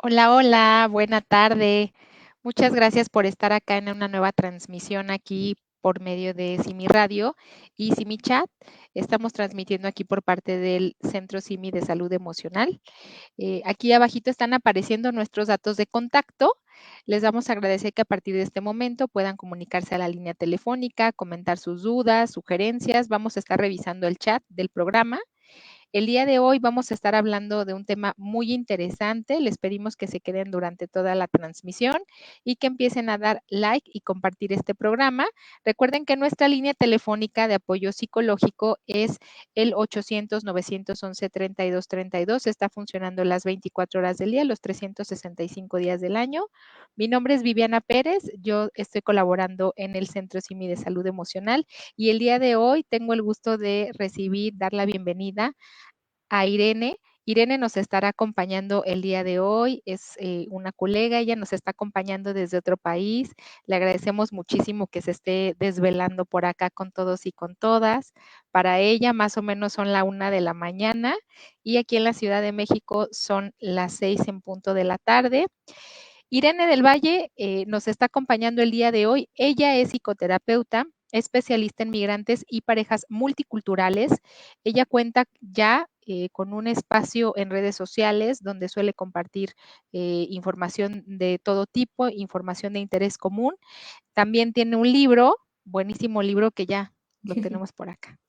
Hola, hola, buena tarde. Muchas gracias por estar acá en una nueva transmisión aquí por medio de Simi Radio y Simi Chat. Estamos transmitiendo aquí por parte del Centro Simi de Salud Emocional. Aquí abajito están apareciendo nuestros datos de contacto. Les vamos a agradecer que a partir de este momento puedan comunicarse a la línea telefónica, comentar sus dudas, sugerencias. Vamos a estar revisando el chat del programa. El día de hoy vamos a estar hablando de un tema muy interesante. Les pedimos que se queden durante toda la transmisión y que empiecen a dar like y compartir este programa. Recuerden que nuestra línea telefónica de apoyo psicológico es el 800-911-3232. Está funcionando las 24 horas del día, los 365 días del año. Mi nombre es Viviana Pérez. Yo estoy colaborando en el Centro CIMI de Salud Emocional y el día de hoy tengo el gusto de dar la bienvenida a Irene. Irene nos estará acompañando el día de hoy, es una colega, ella nos está acompañando desde otro país. Le agradecemos muchísimo que se esté desvelando por acá con todos y con todas. Para ella más o menos son la 1 de la mañana y aquí en la Ciudad de México son las 6 en punto de la tarde. Irene del Valle nos está acompañando el día de hoy. Ella es psicoterapeuta, especialista en migrantes y parejas multiculturales. Ella cuenta ya con un espacio en redes sociales donde suele compartir información de todo tipo, información de interés común. También tiene un libro, buenísimo libro que ya lo tenemos por acá.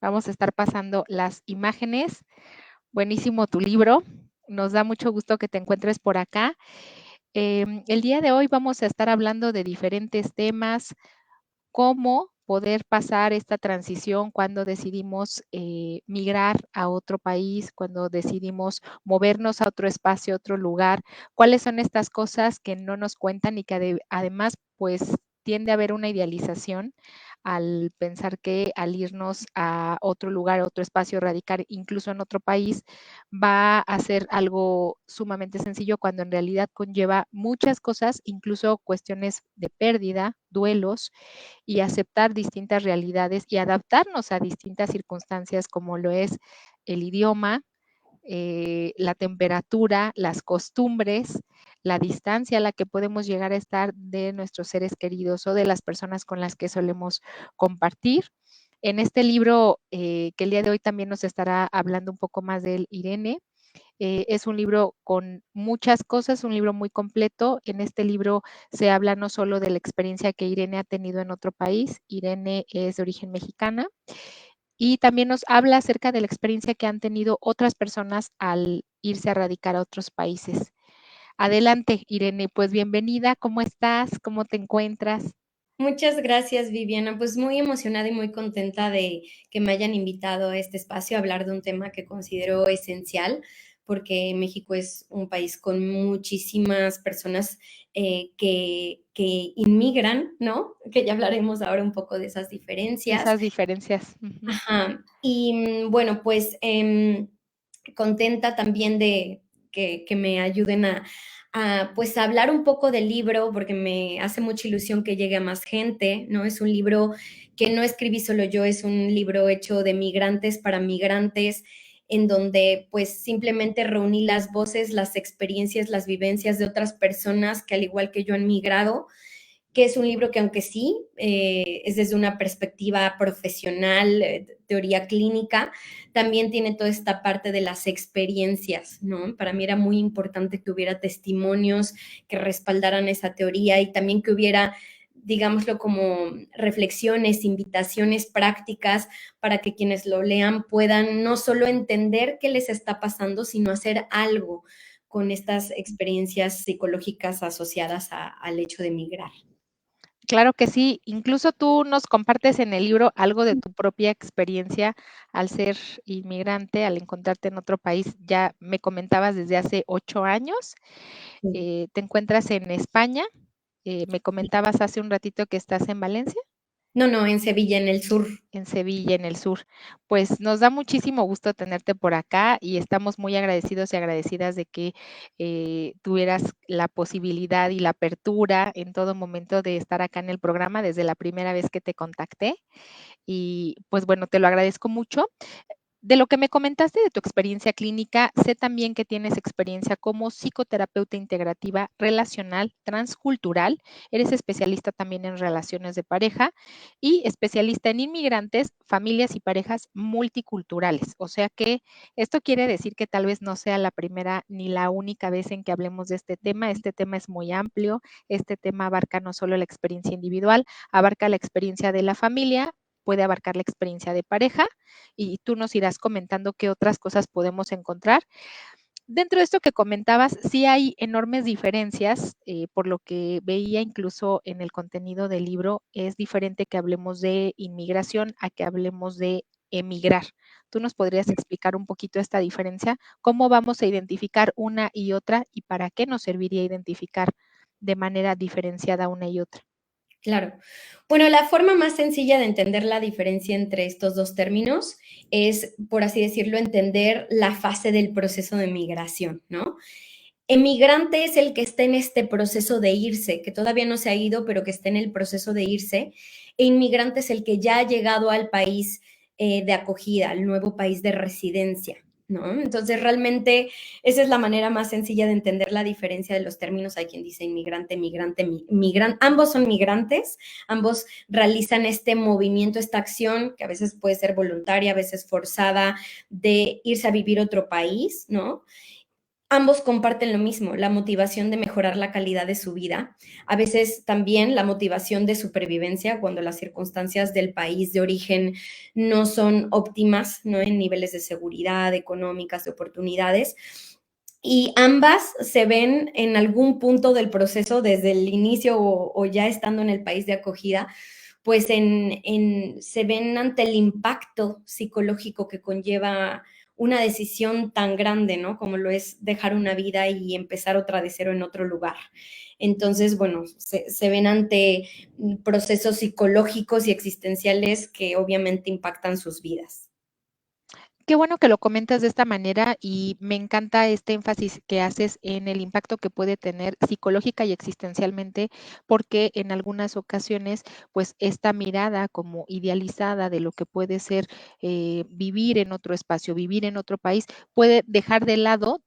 Vamos a estar pasando las imágenes. Buenísimo tu libro. Nos da mucho gusto que te encuentres por acá. El día de hoy vamos a estar hablando de diferentes temas, cómo poder pasar esta transición cuando decidimos migrar a otro país, cuando decidimos movernos a otro espacio, a otro lugar, cuáles son estas cosas que no nos cuentan y que además pues tiende a haber una idealización al pensar que al irnos a otro lugar, a otro espacio, radicar incluso en otro país, va a ser algo sumamente sencillo cuando en realidad conlleva muchas cosas, incluso cuestiones de pérdida, duelos y aceptar distintas realidades y adaptarnos a distintas circunstancias como lo es el idioma, la temperatura, las costumbres, la distancia a la que podemos llegar a estar de nuestros seres queridos o de las personas con las que solemos compartir. En este libro, que el día de hoy también nos estará hablando un poco más de él, Irene, es un libro con muchas cosas, un libro muy completo. En este libro se habla no solo de la experiencia que Irene ha tenido en otro país, Irene es de origen mexicana, y también nos habla acerca de la experiencia que han tenido otras personas al irse a radicar a otros países. Adelante, Irene, pues bienvenida, ¿cómo estás? ¿Cómo te encuentras? Muchas gracias, Viviana. Pues muy emocionada y muy contenta de que me hayan invitado a este espacio a hablar de un tema que considero esencial, porque México es un país con muchísimas personas que inmigran, ¿no? Que ya hablaremos ahora un poco de esas diferencias. Esas diferencias. Ujú. Ajá. Y bueno, pues contenta también de que me ayuden pues, a hablar un poco del libro, porque me hace mucha ilusión que llegue a más gente, ¿no? Es un libro que no escribí solo yo, es un libro hecho de migrantes para migrantes, en donde pues simplemente reuní las voces, las experiencias, las vivencias de otras personas que al igual que yo han migrado, que es un libro que aunque sí es desde una perspectiva profesional, teoría clínica, también tiene toda esta parte de las experiencias, ¿no? Para mí era muy importante que hubiera testimonios que respaldaran esa teoría y también que hubiera, digámoslo, como reflexiones, invitaciones prácticas para que quienes lo lean puedan no solo entender qué les está pasando, sino hacer algo con estas experiencias psicológicas asociadas al hecho de migrar. Claro que sí, incluso tú nos compartes en el libro algo de tu propia experiencia al ser inmigrante, al encontrarte en otro país. Ya me comentabas desde hace 8 años, Sí. te encuentras en España, me comentabas hace un ratito que estás en Valencia, No, no, en Sevilla, en el sur. en Sevilla, en el sur. Pues nos da muchísimo gusto tenerte por acá y estamos muy agradecidos y agradecidas de que tuvieras la posibilidad y la apertura en todo momento de estar acá en el programa desde la primera vez que te contacté. Y pues bueno, te lo agradezco mucho. De lo que me comentaste de tu experiencia clínica, sé también que tienes experiencia como psicoterapeuta integrativa relacional transcultural, eres especialista también en relaciones de pareja y especialista en inmigrantes, familias y parejas multiculturales. O sea que esto quiere decir que tal vez no sea la primera ni la única vez en que hablemos de este tema. Este tema es muy amplio, este tema abarca no solo la experiencia individual, abarca la experiencia de la familia, puede abarcar la experiencia de pareja y tú nos irás comentando qué otras cosas podemos encontrar. Dentro de esto que comentabas, sí hay enormes diferencias, por lo que veía incluso en el contenido del libro, es diferente que hablemos de inmigración a que hablemos de emigrar. ¿Tú nos podrías explicar un poquito esta diferencia? ¿Cómo vamos a identificar una y otra y para qué nos serviría identificar de manera diferenciada una y otra? Claro. Bueno, la forma más sencilla de entender la diferencia entre estos dos términos es, por así decirlo, entender la fase del proceso de migración, ¿no? Emigrante es el que está en este proceso de irse, que todavía no se ha ido, pero que está en el proceso de irse. E inmigrante es el que ya ha llegado al país de acogida, al nuevo país de residencia, ¿no? Entonces, realmente esa es la manera más sencilla de entender la diferencia de los términos. Hay quien dice inmigrante, migrante, migrante. Ambos son migrantes, ambos realizan este movimiento, esta acción, que a veces puede ser voluntaria, a veces forzada, de irse a vivir a otro país, ¿no? Ambos comparten lo mismo, la motivación de mejorar la calidad de su vida, a veces también la motivación de supervivencia cuando las circunstancias del país de origen no son óptimas, ¿no? En niveles de seguridad, económicas, de oportunidades. Y ambas se ven en algún punto del proceso, desde el inicio o ya estando en el país de acogida, pues se ven ante el impacto psicológico que conlleva una decisión tan grande, ¿no? Como lo es dejar una vida y empezar otra de cero en otro lugar. Entonces, bueno, se ven ante procesos psicológicos y existenciales que obviamente impactan sus vidas. Qué bueno que lo comentas de esta manera y me encanta este énfasis que haces en el impacto que puede tener psicológica y existencialmente, porque en algunas ocasiones, pues esta mirada como idealizada de lo que puede ser vivir en otro espacio, vivir en otro país, puede dejar de lado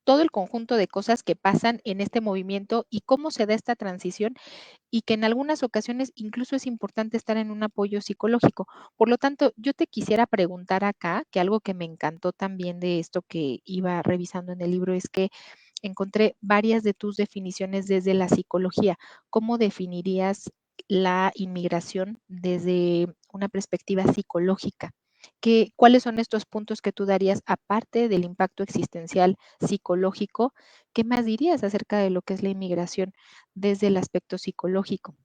todo el conjunto de cosas que pasan en este movimiento y cómo se da esta transición y que en algunas ocasiones incluso es importante estar en un apoyo psicológico. Por lo tanto, yo te quisiera preguntar acá, que algo que me encantó también de esto que iba revisando en el libro es que encontré varias de tus definiciones desde la psicología. ¿Cómo definirías la inmigración desde una perspectiva psicológica? ¿Cuáles son estos puntos que tú darías aparte del impacto existencial psicológico? ¿Qué más dirías acerca de lo que es la inmigración desde el aspecto psicológico?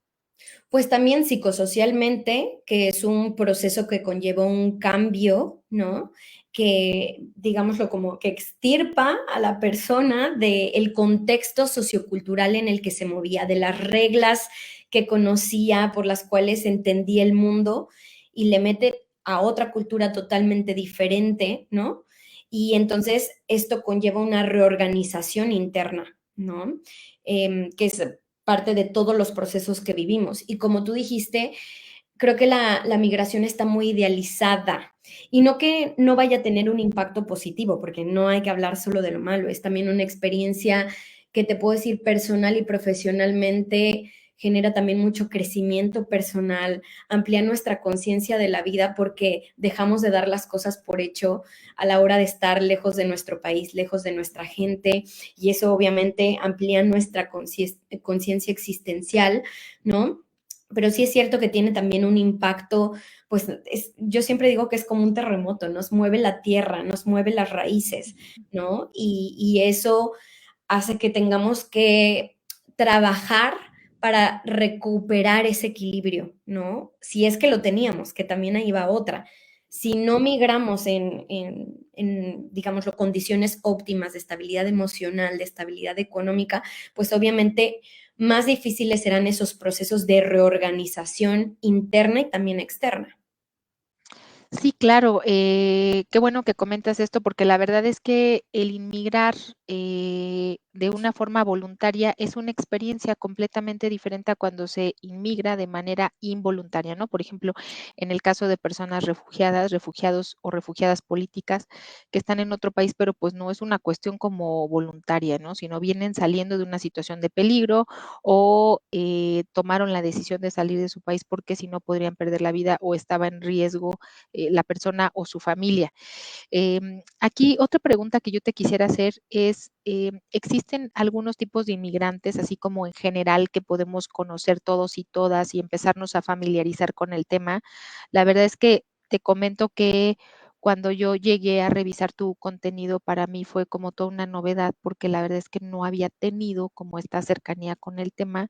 Pues también psicosocialmente, que es un proceso que conlleva un cambio, ¿no? Que, digámoslo, como que extirpa a la persona del contexto sociocultural en el que se movía, de las reglas que conocía, por las cuales entendía el mundo, y le mete a otra cultura totalmente diferente, ¿no? Y entonces esto conlleva una reorganización interna, ¿no? Que es parte de todos los procesos que vivimos. Y como tú dijiste, creo que la migración está muy idealizada y no que no vaya a tener un impacto positivo, porque no hay que hablar solo de lo malo, es también una experiencia que te puedo decir personal y profesionalmente genera también mucho crecimiento personal, amplía nuestra conciencia de la vida porque dejamos de dar las cosas por hecho a la hora de estar lejos de nuestro país, lejos de nuestra gente, y eso obviamente amplía nuestra conciencia existencial, ¿no? Pero sí es cierto que tiene también un impacto, pues yo siempre digo que es como un terremoto, nos mueve la tierra, nos mueve las raíces, ¿no? Y eso hace que tengamos que trabajar para recuperar ese equilibrio, ¿no? Si es que lo teníamos, que también ahí va otra. Si no migramos digámoslo, condiciones óptimas de estabilidad emocional, de estabilidad económica, pues obviamente más difíciles serán esos procesos de reorganización interna y también externa. Sí, claro, qué bueno que comentas esto, porque la verdad es que el inmigrar de una forma voluntaria es una experiencia completamente diferente a cuando se inmigra de manera involuntaria, ¿no? Por ejemplo, en el caso de personas refugiadas, refugiados o refugiadas políticas que están en otro país, pero pues no es una cuestión como voluntaria, ¿no? Sino vienen saliendo de una situación de peligro o tomaron la decisión de salir de su país porque si no podrían perder la vida o estaba en riesgo la persona o su familia. Aquí otra pregunta que yo te quisiera hacer es, ¿existen algunos tipos de inmigrantes, así como en general, que podemos conocer todos y todas y empezarnos a familiarizar con el tema? La verdad es que te comento que cuando yo llegué a revisar tu contenido, para mí fue como toda una novedad, porque la verdad es que no había tenido como esta cercanía con el tema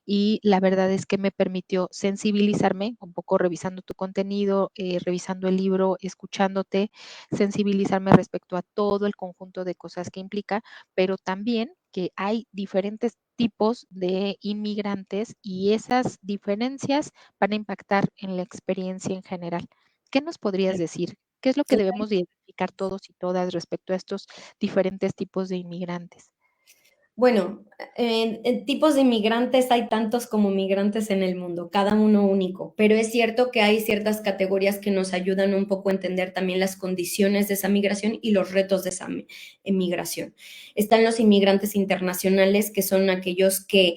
y la verdad es que me permitió sensibilizarme un poco revisando tu contenido, revisando el libro, escuchándote, sensibilizarme respecto a todo el conjunto de cosas que implica, pero también que hay diferentes tipos de inmigrantes y esas diferencias van a impactar en la experiencia en general. ¿Qué nos podrías decir? ¿Qué es lo que debemos de identificar todos y todas respecto a estos diferentes tipos de inmigrantes? Bueno, en tipos de inmigrantes hay tantos como migrantes en el mundo, cada uno único, pero es cierto que hay ciertas categorías que nos ayudan un poco a entender también las condiciones de esa migración y los retos de esa migración. Están los inmigrantes internacionales, que son aquellos que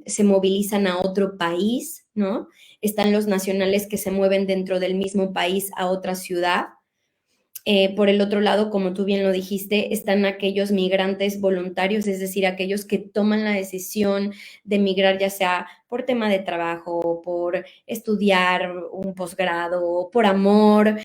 se movilizan a otro país, ¿no? Están los nacionales que se mueven dentro del mismo país a otra ciudad. Por el otro lado, como tú bien lo dijiste, están aquellos migrantes voluntarios, es decir, aquellos que toman la decisión de migrar, ya sea por tema de trabajo, por estudiar un posgrado, por amor,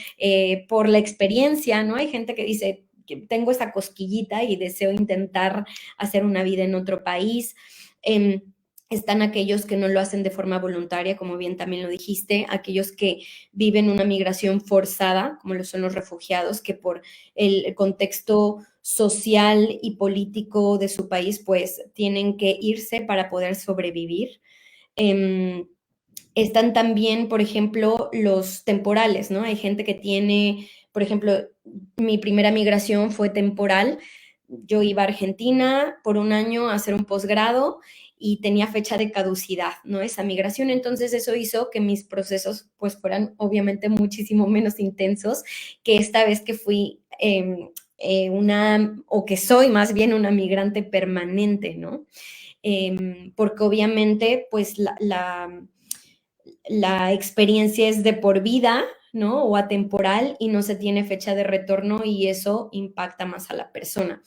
por la experiencia, ¿no? Hay gente que dice, tengo esa cosquillita y deseo intentar hacer una vida en otro país. Eh, Están aquellos que no lo hacen de forma voluntaria, como bien también lo dijiste, aquellos que viven una migración forzada, como lo son los refugiados, que por el contexto social y político de su país, pues tienen que irse para poder sobrevivir. Eh, Están también, por ejemplo, los temporales, ¿no? Hay gente que tiene, por ejemplo, mi primera migración fue temporal. Yo iba a Argentina por un año a hacer un posgrado y tenía fecha de caducidad, ¿no? Esa migración. Entonces eso hizo que mis procesos pues fueran obviamente muchísimo menos intensos que esta vez que fui o que soy más bien una migrante permanente, ¿no? Porque obviamente pues la experiencia es de por vida, ¿no? O atemporal y no se tiene fecha de retorno y eso impacta más a la persona.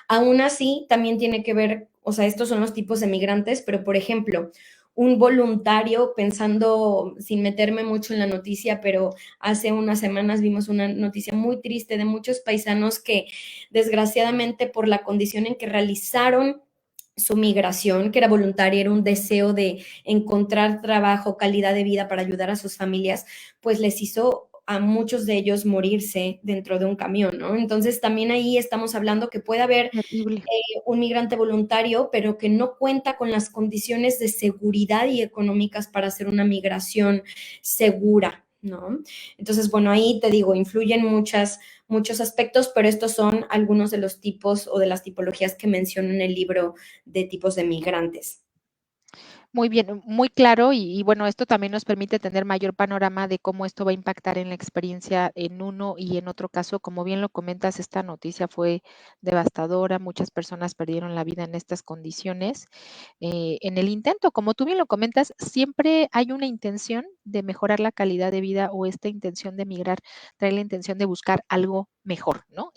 Aún así, también tiene que ver, o sea, estos son los tipos de migrantes, pero por ejemplo, un voluntario, pensando sin meterme mucho en la noticia, pero hace unas semanas vimos una noticia muy triste de muchos paisanos que desgraciadamente por la condición en que realizaron su migración, que era voluntaria, era un deseo de encontrar trabajo, calidad de vida para ayudar a sus familias, pues les hizo a muchos de ellos morirse dentro de un camión, ¿no? Entonces también ahí estamos hablando que puede haber Terrible. un migrante voluntario, pero que no cuenta con las condiciones de seguridad y económicas para hacer una migración segura, ¿no? Entonces, bueno, ahí te digo, influyen muchos aspectos, pero estos son algunos de los tipos o de las tipologías que menciono en el libro de tipos de migrantes. Muy bien, muy claro y bueno, esto también nos permite tener mayor panorama de cómo esto va a impactar en la experiencia en uno y en otro caso. Como bien lo comentas, esta noticia fue devastadora, muchas personas perdieron la vida en estas condiciones. En el intento, como tú bien lo comentas, siempre hay una intención de mejorar la calidad de vida o esta intención de migrar trae la intención de buscar algo mejor, ¿no?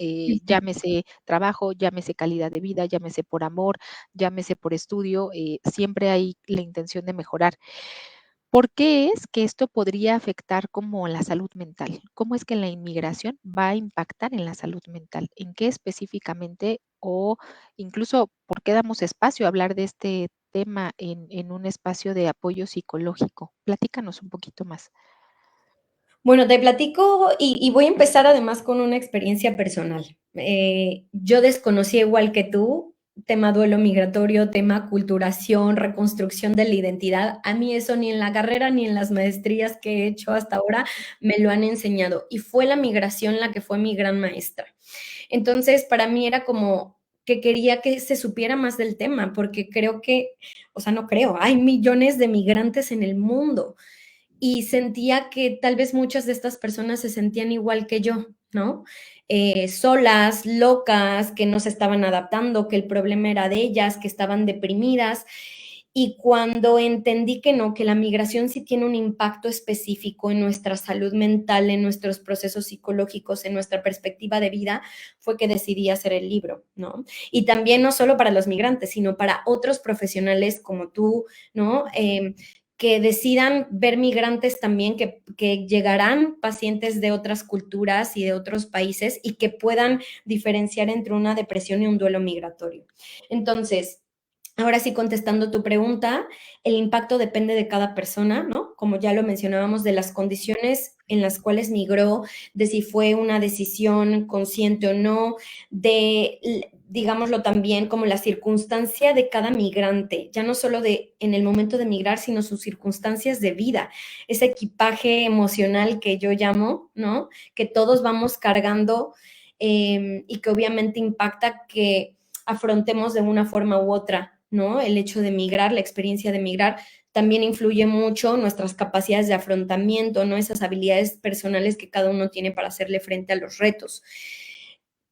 Llámese trabajo, llámese calidad de vida, llámese por amor, llámese por estudio, siempre hay la intención de mejorar. ¿Por qué es que esto podría afectar como la salud mental? ¿Cómo es que la inmigración va a impactar en la salud mental? ¿En qué específicamente? O incluso, ¿por qué damos espacio a hablar de este tema en un espacio de apoyo psicológico? Platícanos un poquito más. Bueno, te platico y voy a empezar además con una experiencia personal. Yo desconocí igual que tú tema duelo migratorio, tema aculturación, reconstrucción de la identidad. A mí eso ni en la carrera ni en las maestrías que he hecho hasta ahora me lo han enseñado y fue la migración la que fue mi gran maestra. Entonces, para mí era como que quería que se supiera más del tema, porque creo que, o sea, no creo, hay millones de migrantes en el mundo y sentía que tal vez muchas de estas personas se sentían igual que yo, ¿no? Solas, locas, que no se estaban adaptando, que el problema era de ellas, que estaban deprimidas. Y cuando entendí que no, que la migración sí tiene un impacto específico en nuestra salud mental, en nuestros procesos psicológicos, en nuestra perspectiva de vida, fue que decidí hacer el libro, ¿no? Y también no solo para los migrantes, sino para otros profesionales como tú, ¿no? Que decidan ver migrantes también, que llegarán pacientes de otras culturas y de otros países y que puedan diferenciar entre una depresión y un duelo migratorio. Entonces, ahora sí, contestando tu pregunta, el impacto depende de cada persona, ¿no? Como ya lo mencionábamos, de las condiciones en las cuales migró, de si fue una decisión consciente o no, de, digámoslo también, como la circunstancia de cada migrante, ya no solo de en el momento de migrar, sino sus circunstancias de vida, ese equipaje emocional que yo llamo, ¿no? Que todos vamos cargando y que obviamente impacta que afrontemos de una forma u otra, ¿no? El hecho de migrar, la experiencia de migrar, también influye mucho nuestras capacidades de afrontamiento, ¿no? Esas habilidades personales que cada uno tiene para hacerle frente a los retos.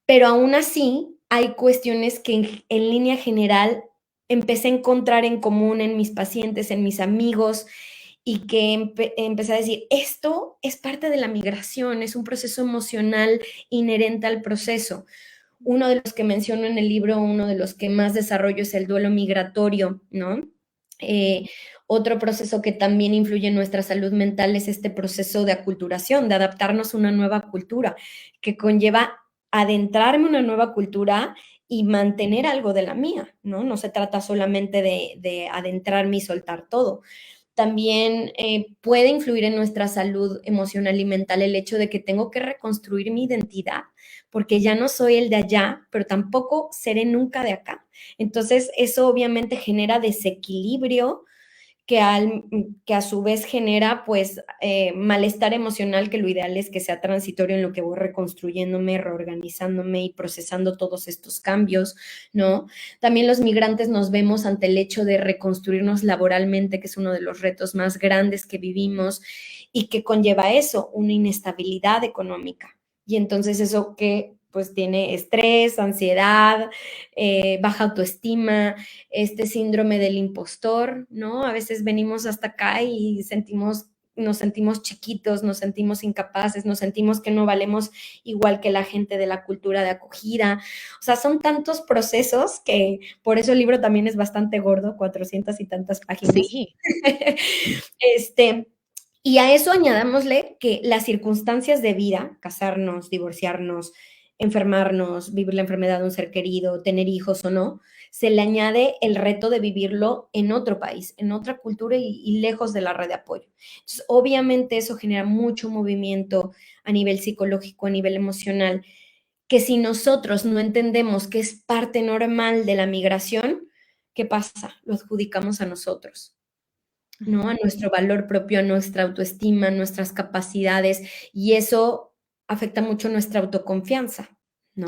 Pero aún así, hay cuestiones que en línea general empecé a encontrar en común en mis pacientes, en mis amigos, y que empecé a decir, esto es parte de la migración, es un proceso emocional inherente al proceso. Uno de los que menciono en el libro, uno de los que más desarrollo es el duelo migratorio, ¿no? Eh, Otro proceso que también influye en nuestra salud mental es este proceso de aculturación, de adaptarnos a una nueva cultura, que conlleva adentrarme en una nueva cultura y mantener algo de la mía, ¿no? No se trata solamente de adentrarme y soltar todo. También puede influir en nuestra salud emocional y mental el hecho de que tengo que reconstruir mi identidad, porque ya no soy el de allá, pero tampoco seré nunca de acá. Entonces, eso obviamente genera desequilibrio que a su vez genera pues malestar emocional, que lo ideal es que sea transitorio en lo que voy reconstruyéndome, reorganizándome y procesando todos estos cambios, ¿no? También los migrantes nos vemos ante el hecho de reconstruirnos laboralmente, que es uno de los retos más grandes que vivimos y que conlleva eso, una inestabilidad económica. Y entonces eso que pues tiene estrés, ansiedad, baja autoestima, este síndrome del impostor, ¿no? A veces venimos hasta acá y nos sentimos chiquitos, nos sentimos incapaces, nos sentimos que no valemos igual que la gente de la cultura de acogida. O sea, son tantos procesos que por eso el libro también es bastante gordo, 400 y tantas páginas. Sí. Este, y a eso añadámosle que las circunstancias de vida, casarnos, divorciarnos, enfermarnos, vivir la enfermedad de un ser querido, tener hijos o no, se le añade el reto de vivirlo en otro país, en otra cultura y lejos de la red de apoyo. Entonces, obviamente eso genera mucho movimiento a nivel psicológico, a nivel emocional, que si nosotros no entendemos que es parte normal de la migración, ¿qué pasa? Lo adjudicamos a nosotros. ¿No? A nuestro valor propio, a nuestra autoestima, a nuestras capacidades, y eso afecta mucho nuestra autoconfianza, ¿no?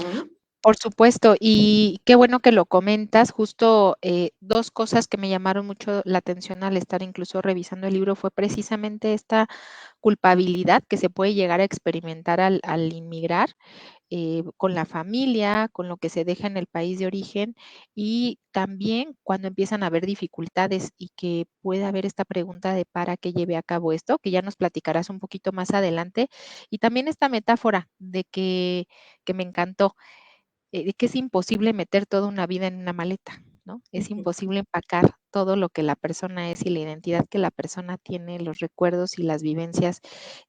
Por supuesto, y qué bueno que lo comentas. Justo dos cosas que me llamaron mucho la atención al estar incluso revisando el libro fue precisamente esta culpabilidad que se puede llegar a experimentar al inmigrar con la familia, con lo que se deja en el país de origen y también cuando empiezan a haber dificultades y que puede haber esta pregunta de para qué lleve a cabo esto, que ya nos platicarás un poquito más adelante, y también esta metáfora de que me encantó de que es imposible meter toda una vida en una maleta, ¿no? Es imposible empacar todo lo que la persona es y la identidad que la persona tiene, los recuerdos y las vivencias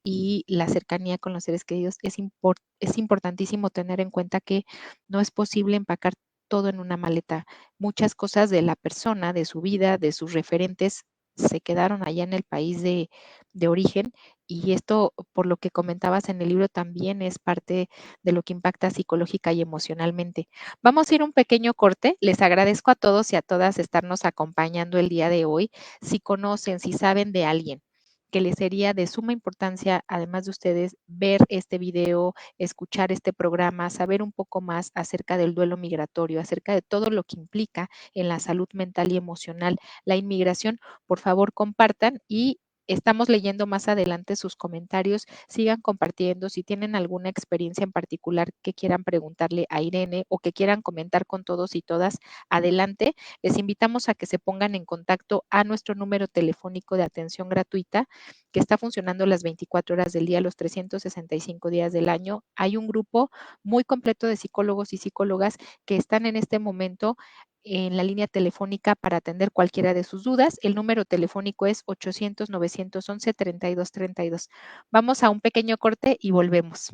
y la cercanía con los seres queridos. Es importantísimo tener en cuenta que no es posible empacar todo en una maleta. Muchas cosas de la persona, de su vida, de sus referentes, se quedaron allá en el país de origen y esto, por lo que comentabas en el libro, también es parte de lo que impacta psicológica y emocionalmente. Vamos a ir un pequeño corte. Les agradezco a todos y a todas estarnos acompañando el día de hoy. Si conocen, si saben de alguien que les sería de suma importancia, además de ustedes, ver este video, escuchar este programa, saber un poco más acerca del duelo migratorio, acerca de todo lo que implica en la salud mental y emocional la inmigración, por favor compartan y estamos leyendo más adelante sus comentarios. Sigan compartiendo. Si tienen alguna experiencia en particular que quieran preguntarle a Irene o que quieran comentar con todos y todas, adelante. Les invitamos a que se pongan en contacto a nuestro número telefónico de atención gratuita que está funcionando las 24 horas del día, los 365 días del año. Hay un grupo muy completo de psicólogos y psicólogas que están en este momento en la línea telefónica para atender cualquiera de sus dudas. El número telefónico es 800-911-3232. Vamos a un pequeño corte y volvemos.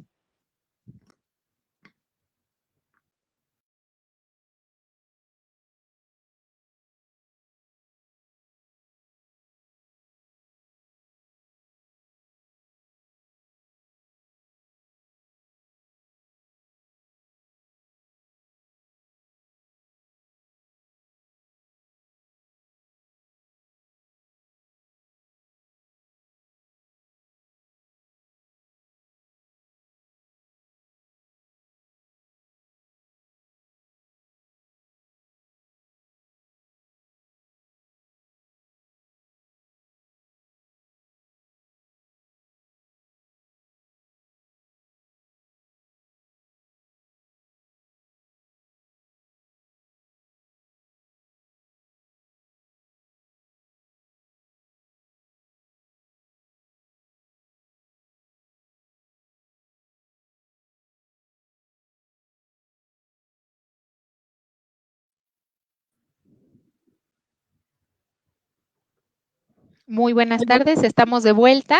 Muy buenas tardes, estamos de vuelta.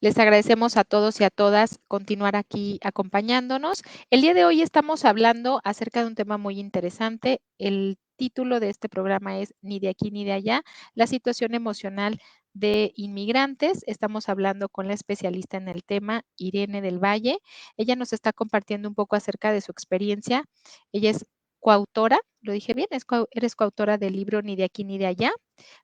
Les agradecemos a todos y a todas continuar aquí acompañándonos. El día de hoy estamos hablando acerca de un tema muy interesante. El título de este programa es Ni de aquí ni de allá, la situación emocional de inmigrantes. Estamos hablando con la especialista en el tema, Irene del Valle. Ella nos está compartiendo un poco acerca de su experiencia. Ella es coautora, lo dije bien, eres coautora del libro Ni de aquí ni de allá.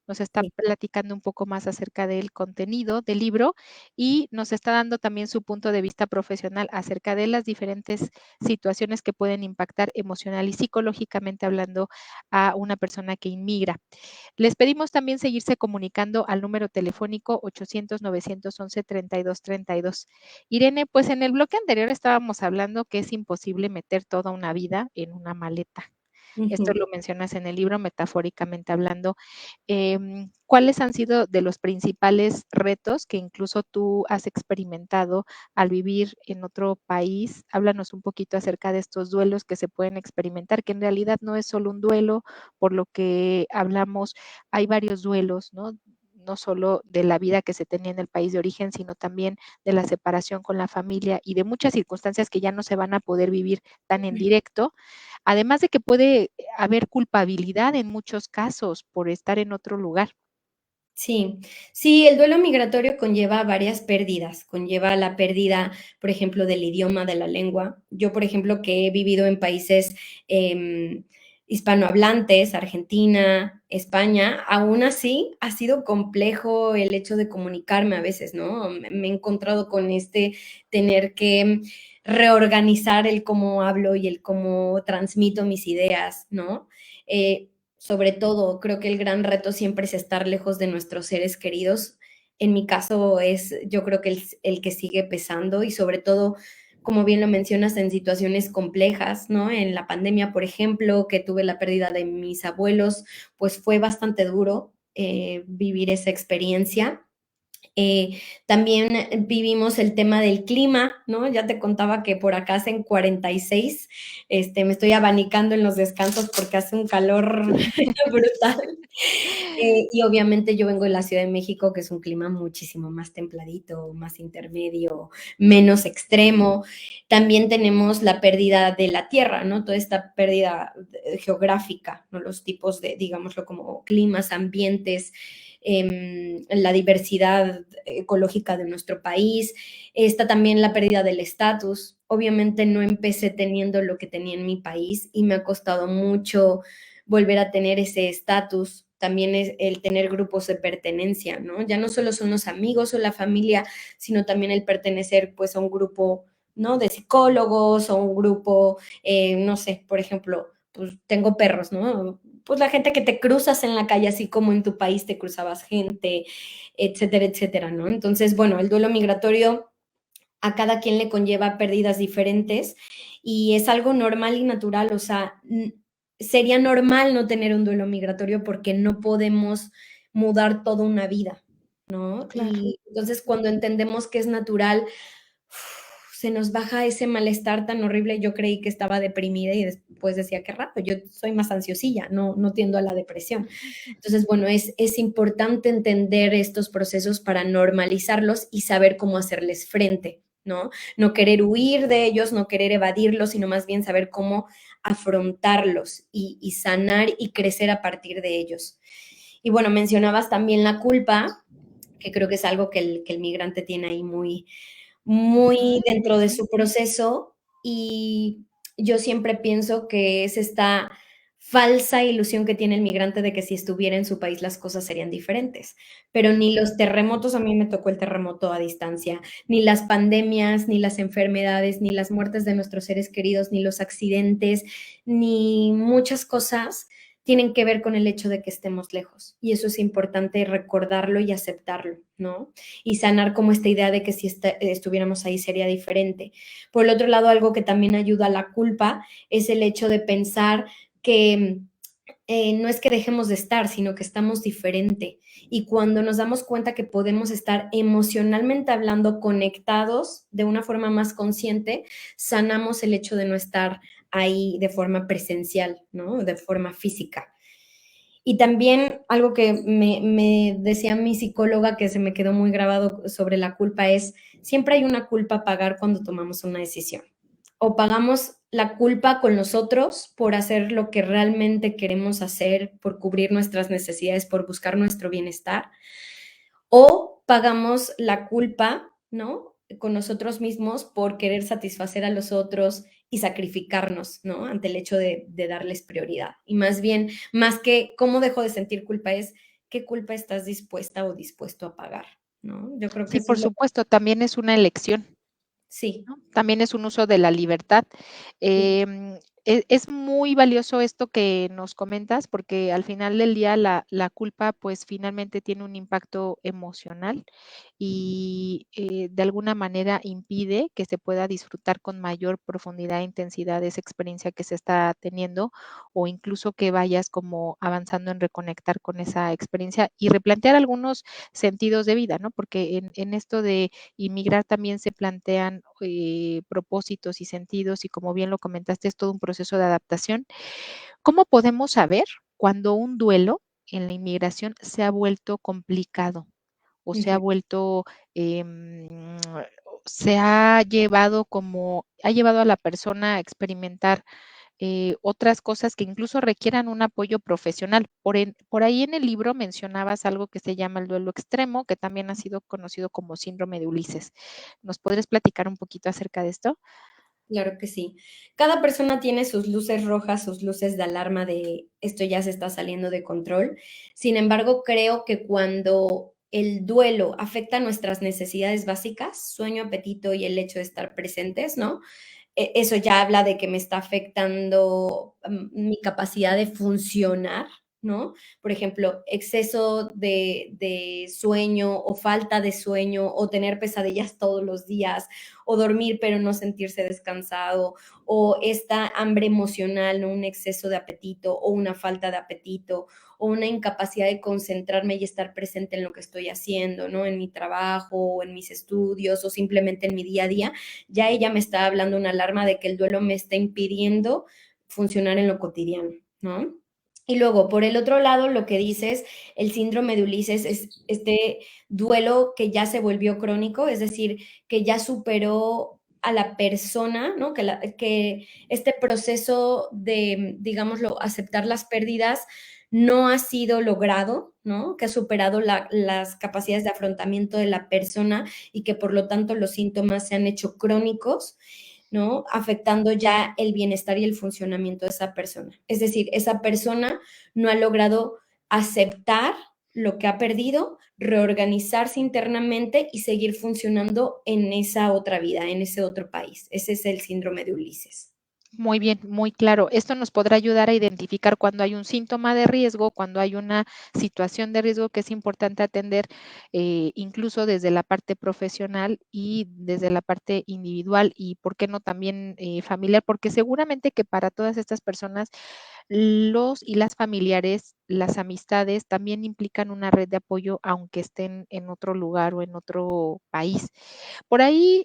Nos está Sí. platicando un poco más acerca del contenido del libro y nos está dando también su punto de vista profesional acerca de las diferentes situaciones que pueden impactar emocional y psicológicamente hablando a una persona que inmigra. Les pedimos también seguirse comunicando al número telefónico 800-911-3232. Irene, pues en el bloque anterior estábamos hablando que es imposible meter toda una vida en una maleta. Esto Ujú. lo mencionas en el libro, metafóricamente hablando. ¿Cuáles han sido de los principales retos que incluso tú has experimentado al vivir en otro país? Háblanos un poquito acerca de estos duelos que se pueden experimentar, que en realidad no es solo un duelo, por lo que hablamos, hay varios duelos, ¿no? No solo de la vida que se tenía en el país de origen, sino también de la separación con la familia y de muchas circunstancias que ya no se van a poder vivir tan en directo. Además de que puede haber culpabilidad en muchos casos por estar en otro lugar. Sí, sí, el duelo migratorio conlleva varias pérdidas, conlleva la pérdida, por ejemplo, del idioma, de la lengua. Yo, por ejemplo, que he vivido en países hispanohablantes, Argentina, España, aún así ha sido complejo el hecho de comunicarme a veces, ¿no? Me he encontrado con tener que reorganizar el cómo hablo y el cómo transmito mis ideas, ¿no? Sobre todo, creo que el gran reto siempre es estar lejos de nuestros seres queridos. En mi caso es, yo creo que el que sigue pesando y sobre todo, como bien lo mencionas, en situaciones complejas, ¿no? En la pandemia, por ejemplo, que tuve la pérdida de mis abuelos, pues fue bastante duro vivir esa experiencia. También vivimos el tema del clima, ¿no? Ya te contaba que por acá hacen 46, me estoy abanicando en los descansos porque hace un calor brutal. Y obviamente yo vengo de la Ciudad de México, que es un clima muchísimo más templadito, más intermedio, menos extremo. También tenemos la pérdida de la tierra, ¿no? Toda esta pérdida geográfica, ¿no? Los tipos de, digámoslo, como climas, ambientes, la diversidad ecológica de nuestro país. Está también la pérdida del estatus. Obviamente no empecé teniendo lo que tenía en mi país y me ha costado mucho volver a tener ese estatus. también es el tener grupos de pertenencia, ¿no? Ya no solo son los amigos o la familia, sino también el pertenecer pues a un grupo, ¿no? De psicólogos o un grupo, no sé, por ejemplo, pues tengo perros, ¿no? Pues la gente que te cruzas en la calle, así como en tu país te cruzabas gente, etcétera, etcétera, ¿no? Entonces, bueno, el duelo migratorio a cada quien le conlleva pérdidas diferentes y es algo normal y natural, o sea, sería normal no tener un duelo migratorio porque no podemos mudar toda una vida, ¿no? Claro. Y entonces cuando entendemos que es natural, se nos baja ese malestar tan horrible. Yo creí que estaba deprimida y después decía, qué raro, yo soy más ansiosilla, no tiendo a la depresión. Entonces, bueno, es importante entender estos procesos para normalizarlos y saber cómo hacerles frente, ¿no? No querer huir de ellos, no querer evadirlos, sino más bien saber cómo afrontarlos y sanar y crecer a partir de ellos. Y bueno, mencionabas también la culpa, que creo que es algo que el migrante tiene ahí muy, muy Ujú, dentro de ujú. su proceso y yo siempre pienso que es esta falsa ilusión que tiene el migrante de que si estuviera en su país las cosas serían diferentes, pero ni los terremotos, a mí me tocó el terremoto a distancia, ni las pandemias, ni las enfermedades, ni las muertes de nuestros seres queridos, ni los accidentes, ni muchas cosas tienen que ver con el hecho de que estemos lejos. Y eso es importante recordarlo y aceptarlo, ¿no? Y sanar como esta idea de que si estuviéramos ahí sería diferente. Por el otro lado, algo que también ayuda a la culpa es el hecho de pensar que no es que dejemos de estar, sino que estamos diferente. Y cuando nos damos cuenta que podemos estar emocionalmente hablando conectados de una forma más consciente, sanamos el hecho de no estar ahí de forma presencial, ¿no? De forma física. Y también algo que me decía mi psicóloga que se me quedó muy grabado sobre la culpa es, siempre hay una culpa a pagar cuando tomamos una decisión. O pagamos la culpa con los otros por hacer lo que realmente queremos hacer, por cubrir nuestras necesidades, por buscar nuestro bienestar, o pagamos la culpa, ¿no? Con nosotros mismos por querer satisfacer a los otros y sacrificarnos, ¿no? Ante el hecho de darles prioridad. Y más bien, más que cómo dejo de sentir culpa, es qué culpa estás dispuesta o dispuesto a pagar, ¿no? Yo creo que Sí, eso es por lo que supuesto, también es una elección. sí, ¿No? También es un uso de la libertad. sí, Es muy valioso esto que nos comentas, porque al final del día la culpa, pues finalmente tiene un impacto emocional y de alguna manera impide que se pueda disfrutar con mayor profundidad e intensidad esa experiencia que se está teniendo, o incluso que vayas como avanzando en reconectar con esa experiencia y replantear algunos sentidos de vida, ¿no? Porque en esto de inmigrar también se plantean propósitos y sentidos y como bien lo comentaste, es todo un proceso de adaptación. ¿Cómo podemos saber cuando un duelo en la inmigración se ha vuelto complicado o se ha ujú. vuelto, se ha llevado ha llevado a la persona a experimentar otras cosas que incluso requieran un apoyo profesional? Por ahí en el libro mencionabas algo que se llama el duelo extremo, que también ha sido conocido como síndrome de Ulises. ¿Nos podrías platicar un poquito acerca de esto? Claro que sí. Cada persona tiene sus luces rojas, sus luces de alarma de esto ya se está saliendo de control. Sin embargo, creo que cuando el duelo afecta nuestras necesidades básicas, sueño, apetito y el hecho de estar presentes, ¿no? Eso ya habla de que me está afectando mi capacidad de funcionar, ¿no? Por ejemplo, exceso de sueño o falta de sueño o tener pesadillas todos los días o dormir pero no sentirse descansado o esta hambre emocional, ¿no? Un exceso de apetito o una falta de apetito o una incapacidad de concentrarme y estar presente en lo que estoy haciendo, ¿no? En mi trabajo o en mis estudios o simplemente en mi día a día, ya ella me está hablando una alarma de que el duelo me está impidiendo funcionar en lo cotidiano, ¿no? Y luego, por el otro lado, lo que dices, el síndrome de Ulises es este duelo que ya se volvió crónico, es decir, que ya superó a la persona, ¿no? Que este proceso de, digámoslo, aceptar las pérdidas no ha sido logrado, ¿no? Que ha superado las capacidades de afrontamiento de la persona y que por lo tanto los síntomas se han hecho crónicos, ¿no? Afectando ya el bienestar y el funcionamiento de esa persona. Es decir, esa persona no ha logrado aceptar lo que ha perdido, reorganizarse internamente y seguir funcionando en esa otra vida, en ese otro país. Ese es el síndrome de Ulises. Muy bien, muy claro. Esto nos podrá ayudar a identificar cuando hay un síntoma de riesgo, cuando hay una situación de riesgo que es importante atender, incluso desde la parte profesional y desde la parte individual y, ¿por qué no también familiar? Porque seguramente que para todas estas personas los y las familiares, las amistades también implican una red de apoyo, aunque estén en otro lugar o en otro país. Por ahí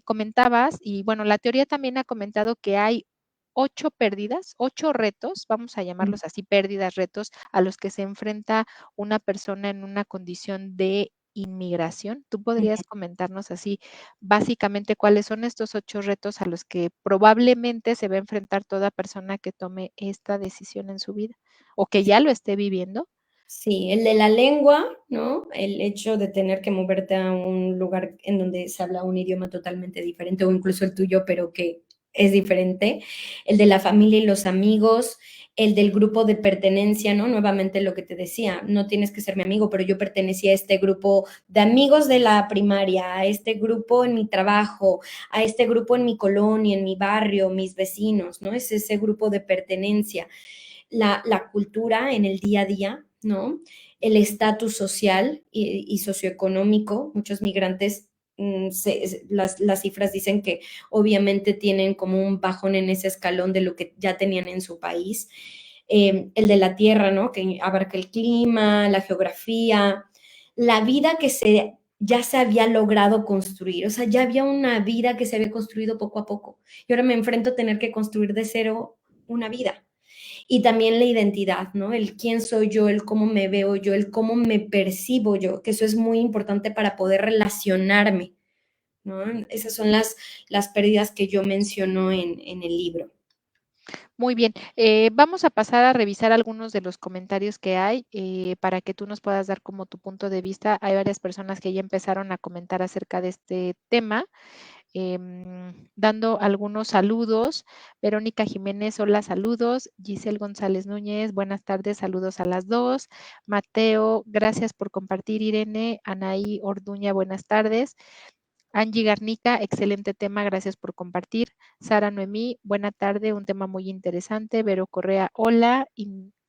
comentabas, y bueno, la teoría también ha comentado que hay 8 pérdidas, 8 retos, vamos a llamarlos así, pérdidas, retos, a los que se enfrenta una persona en una condición de inmigración. ¿Tú podrías comentarnos así básicamente cuáles son estos 8 retos a los que probablemente se va a enfrentar toda persona que tome esta decisión en su vida o que ya lo esté viviendo? Sí, el de la lengua, ¿no? El hecho de tener que moverte a un lugar en donde se habla un idioma totalmente diferente o incluso el tuyo, pero que es diferente. El de la familia y los amigos, el del grupo de pertenencia, ¿no? Nuevamente lo que te decía, no tienes que ser mi amigo, pero yo pertenecía a este grupo de amigos de la primaria, a este grupo en mi trabajo, a este grupo en mi colonia, en mi barrio, mis vecinos, ¿no? Es ese grupo de pertenencia. La cultura en el día a día, ¿no? El estatus social y socioeconómico. Muchos migrantes, las cifras dicen que obviamente tienen como un bajón en ese escalón de lo que ya tenían en su país. El de la tierra, ¿no? Que abarca el clima, la geografía, la vida que ya se había logrado construir, o sea, ya había una vida que se había construido poco a poco. Y ahora me enfrento a tener que construir de cero una vida. Y también la identidad, ¿no? El quién soy yo, el cómo me veo yo, el cómo me percibo yo, que eso es muy importante para poder relacionarme, ¿no? Esas son las pérdidas que yo menciono en el libro. Muy bien, vamos a pasar a revisar algunos de los comentarios que hay para que tú nos puedas dar como tu punto de vista. Hay varias personas que ya empezaron a comentar acerca de este tema, dando algunos saludos. Verónica Jiménez, hola, saludos. Giselle González Núñez, buenas tardes, saludos a las dos. Mateo, gracias por compartir. Irene, Anaí Orduña, buenas tardes. Angie Garnica, excelente tema, gracias por compartir. Sara Noemí, buena tarde, un tema muy interesante. Vero Correa, hola.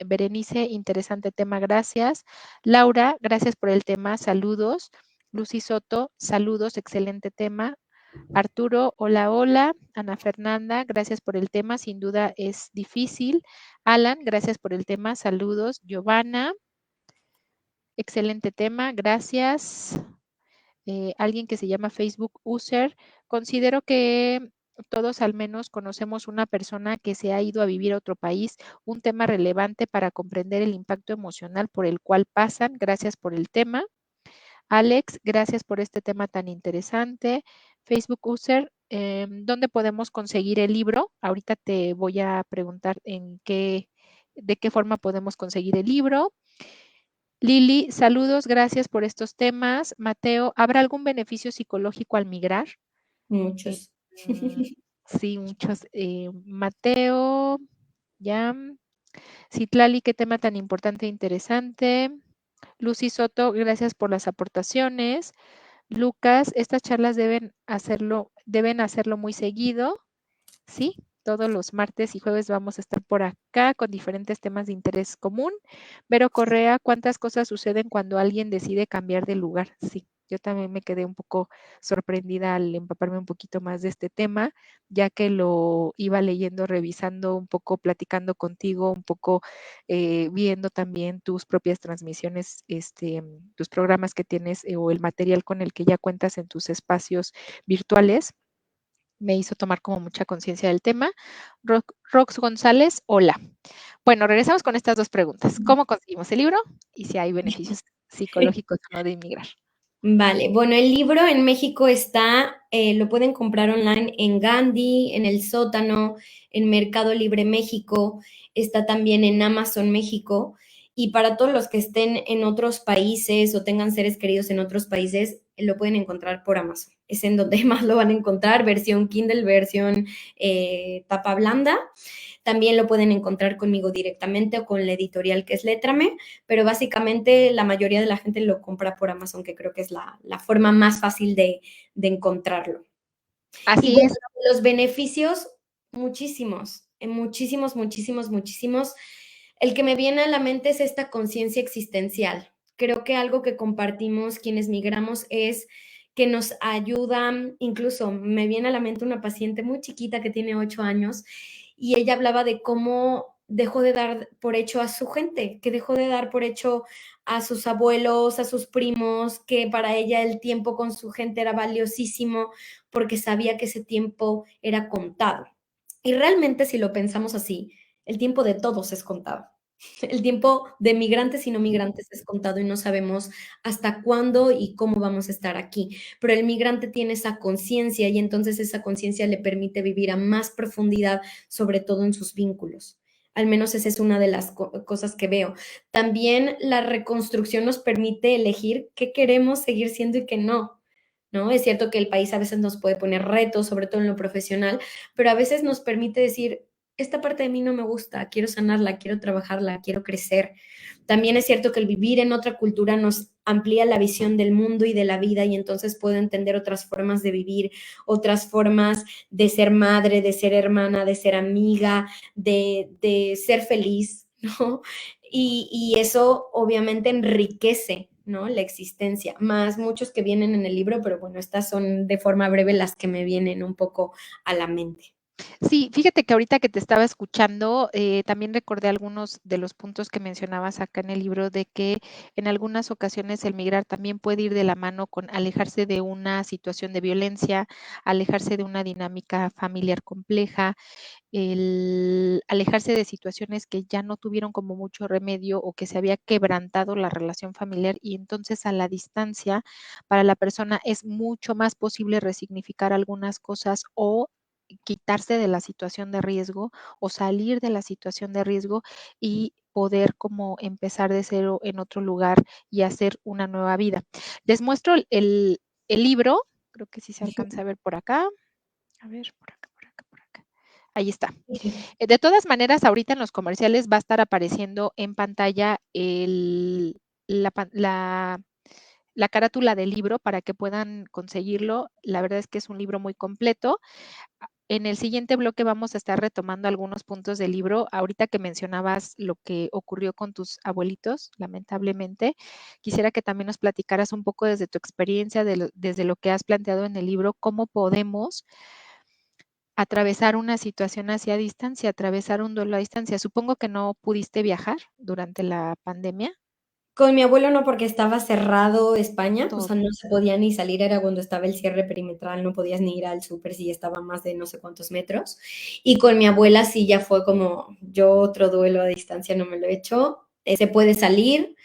Berenice, interesante tema, gracias. Laura, gracias por el tema, saludos. Lucy Soto, saludos, excelente tema. Arturo, hola, hola. Ana Fernanda, gracias por el tema, sin duda es difícil. Alan, gracias por el tema, saludos. Giovanna, excelente tema, gracias. Alguien que se llama Facebook User. Considero que todos al menos conocemos una persona que se ha ido a vivir a otro país, un tema relevante para comprender el impacto emocional por el cual pasan. Gracias por el tema. Alex, gracias por este tema tan interesante. Facebook User, ¿dónde podemos conseguir el libro? Ahorita te voy a preguntar de qué forma podemos conseguir el libro. Lili, saludos, gracias por estos temas. Mateo, ¿habrá algún beneficio psicológico al migrar? Muchos. Mm, sí, muchos. Mateo, ya. Citlali, qué tema tan importante e interesante. Lucy Soto, gracias por las aportaciones. Lucas, estas charlas deben hacerlo muy seguido. Sí, todos los martes y jueves vamos a estar por acá con diferentes temas de interés común. Vero Correa, ¿cuántas cosas suceden cuando alguien decide cambiar de lugar? Sí, yo también me quedé un poco sorprendida al empaparme un poquito más de este tema, ya que lo iba leyendo, revisando un poco, platicando contigo, un poco viendo también tus propias transmisiones, tus programas que tienes o el material con el que ya cuentas en tus espacios virtuales me hizo tomar como mucha conciencia del tema. Rox González, hola. Bueno, regresamos con estas dos preguntas. ¿Cómo conseguimos el libro? Y si hay beneficios psicológicos o no de inmigrar. Vale, bueno, el libro en México está, lo pueden comprar online en Gandhi, en El Sótano, en Mercado Libre México, está también en Amazon México. Y para todos los que estén en otros países o tengan seres queridos en otros países, lo pueden encontrar por Amazon. Es en donde más lo van a encontrar, versión Kindle, versión tapa blanda. También lo pueden encontrar conmigo directamente o con la editorial que es Létrame, pero básicamente la mayoría de la gente lo compra por Amazon, que creo que es la forma más fácil de encontrarlo. Y Así bueno, es. los beneficios, muchísimos, muchísimos, muchísimos, muchísimos. El que me viene a la mente es esta conciencia existencial. Creo que algo que compartimos quienes migramos es que nos ayuda, incluso me viene a la mente una paciente muy chiquita que tiene 8 años y ella hablaba de cómo dejó de dar por hecho a su gente, que dejó de dar por hecho a sus abuelos, a sus primos, que para ella el tiempo con su gente era valiosísimo porque sabía que ese tiempo era contado. Y realmente si lo pensamos así, el tiempo de todos es contado. El tiempo de migrantes y no migrantes es contado y no sabemos hasta cuándo y cómo vamos a estar aquí. Pero el migrante tiene esa conciencia y entonces esa conciencia le permite vivir a más profundidad, sobre todo en sus vínculos. Al menos esa es una de las cosas que veo. También la reconstrucción nos permite elegir qué queremos seguir siendo y qué no. ¿No? Es cierto que el país a veces nos puede poner retos, sobre todo en lo profesional, pero a veces nos permite decir, esta parte de mí no me gusta, quiero sanarla, quiero trabajarla, quiero crecer. También es cierto que el vivir en otra cultura nos amplía la visión del mundo y de la vida y entonces puedo entender otras formas de vivir, otras formas de ser madre, de ser hermana, de ser amiga, de ser feliz, ¿no? Y eso obviamente enriquece, ¿no? La existencia, más muchos que vienen en el libro, pero bueno, estas son de forma breve las que me vienen un poco a la mente. Sí, fíjate que ahorita que te estaba escuchando, también recordé algunos de los puntos que mencionabas acá en el libro de que en algunas ocasiones el migrar también puede ir de la mano con alejarse de una situación de violencia, alejarse de una dinámica familiar compleja, el alejarse de situaciones que ya no tuvieron como mucho remedio o que se había quebrantado la relación familiar y entonces a la distancia para la persona es mucho más posible resignificar algunas cosas o quitarse de la situación de riesgo o salir de la situación de riesgo y poder como empezar de cero en otro lugar y hacer una nueva vida. Les muestro el libro, creo que sí se alcanza a ver por acá. A ver, por acá, por acá, por acá. Ahí está. De todas maneras, ahorita en los comerciales va a estar apareciendo en pantalla la, la carátula del libro para que puedan conseguirlo. La verdad es que es un libro muy completo. En el siguiente bloque vamos a estar retomando algunos puntos del libro. Ahorita que mencionabas lo que ocurrió con tus abuelitos, lamentablemente, quisiera que también nos platicaras un poco desde tu experiencia, desde lo que has planteado en el libro, cómo podemos atravesar una situación hacia distancia, atravesar un duelo a distancia. Supongo que no pudiste viajar durante la pandemia. Con mi abuelo no, porque estaba cerrado España, o sea, Todo. no se podía ni salir, era cuando estaba el cierre perimetral, no podías ni ir al súper si estaba a más de no sé cuántos metros. Y con mi abuela sí ya fue como, yo otro duelo a distancia no me lo he hecho. Se puede salir,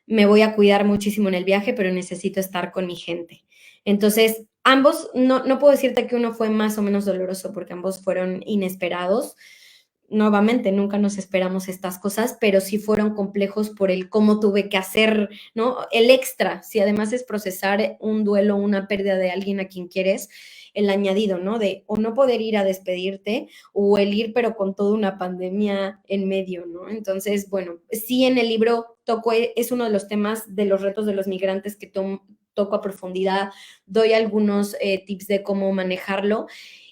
me voy a cuidar muchísimo en el viaje, pero necesito estar con mi gente. Entonces, ambos, no puedo decirte que uno fue más o menos doloroso, porque ambos fueron inesperados. Nuevamente, nunca nos esperamos estas cosas, pero sí fueron complejos por el cómo tuve que hacer, ¿no? El extra, si además es procesar un duelo, una pérdida de alguien a quien quieres, el añadido, ¿no? De o no poder ir a despedirte o el ir pero con toda una pandemia en medio, ¿no? Entonces, bueno, sí en el libro toco, es uno de los temas de los retos de los migrantes que toco a profundidad, doy algunos tips de cómo manejarlo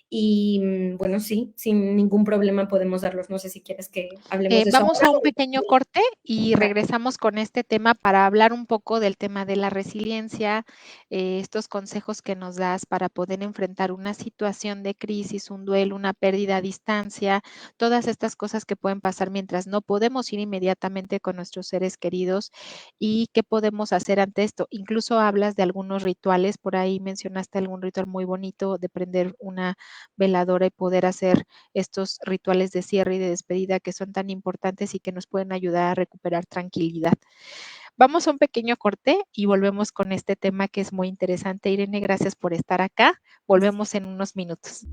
y bueno, sí, sin ningún problema podemos darlos. No sé si quieres que hablemos de eso Vamos a un ahora. pequeño corte y regresamos con este tema para hablar un poco del tema de la resiliencia, estos consejos que nos das para poder enfrentar una situación de crisis, un duelo, una pérdida a distancia, todas estas cosas que pueden pasar mientras no podemos ir inmediatamente con nuestros seres queridos y qué podemos hacer ante esto. Incluso hablas de algunos rituales, por ahí mencionaste algún ritual muy bonito de prender una veladora y poder hacer estos rituales de cierre y de despedida que son tan importantes y que nos pueden ayudar a recuperar tranquilidad. Vamos a un pequeño corte y volvemos con este tema que es muy interesante. Irene, gracias por estar acá. Volvemos en unos minutos.